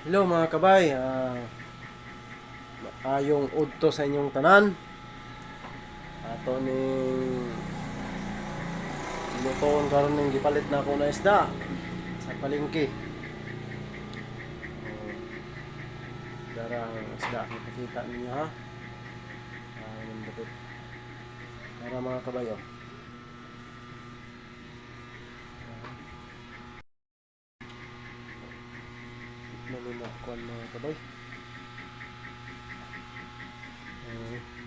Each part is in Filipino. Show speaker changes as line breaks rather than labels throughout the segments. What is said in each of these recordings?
Hello mga kabay, ayong udto sa inyong tanan. Ato ning lutoon karon ning gipalit na ako na isda sa palengke. Darang isda kita ninyo ha. Nandito. Para mga kabay oh. Naminakuan mga kabay.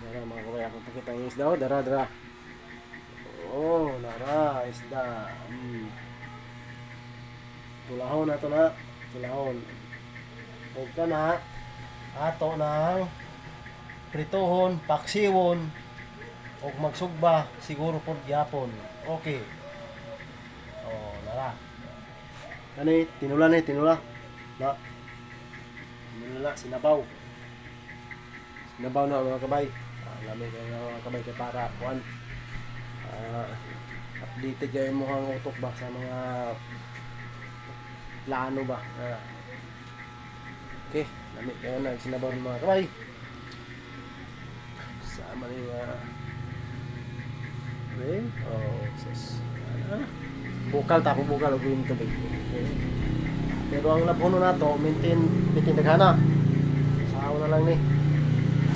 Dara mga kabay, ako pakita yung isda oh. Dara. Oh, nara, isda. Tulahon na to na. Tulahon. Huwag ka na. Ato ng pritohon, paksiwon, o magsugba, siguro po gyapon. Okay. Oh, nara. Kani, tinula ni, tinula. Na. Tinula, sinabaw. Sinabaw na mga kabay. Lamig kayo na mga kabay kay para kuan. Updated kayo mukhang utok ba sa mga plano ba. Okay, lamig kayo na sinabaw ng mga kabay. Sama ni okay. Oh, sus. Bukal tapo bukal og yung tubig. Okay. Pero ang labuno na to, maintain daghana. Sao na lang ni.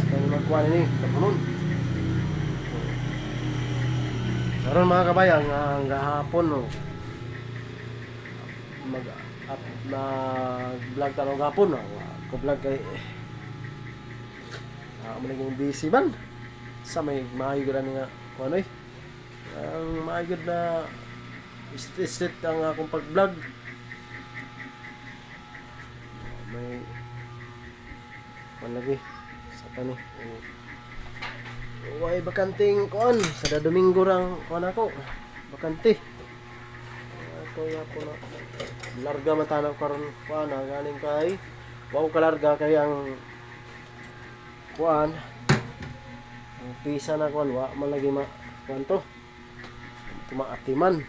Kaya magkuha ni labunon. Karon mga kabayan, ang gahapon no. Mag-up na vlog tanong gahapon no. Ko vlog kay naging busy man. Sa may maayod nga kuno eh. Ang maayod na straight ang akong pag-vlog. May lagi sa kani. Way bakanting kuan sa Domingo rang kuan ako. Bakante. Ato ya po na. Larga matanaw karon kuan galing kay wow kalarga kay ang kuan ang pisa na kuan wa man lagi ma kuan to. Tumaatiman.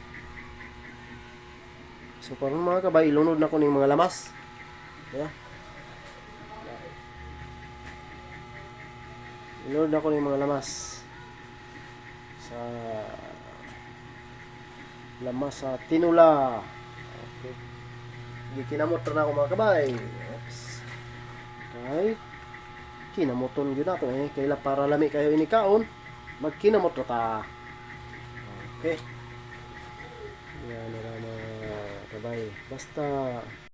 So karon mga kabay ilunod na ko ning mga lamas. Yeah. Ilunod na ko ning mga lamas. Sa lamas sa tinula. Okay. Gikinamot na ako mga kabay. Oops. Okay. Kinamoton gyud nato eh kay para lami kayo ini kaon. Magkinamot ra ta. Okay. Yan na mga kabay. Basta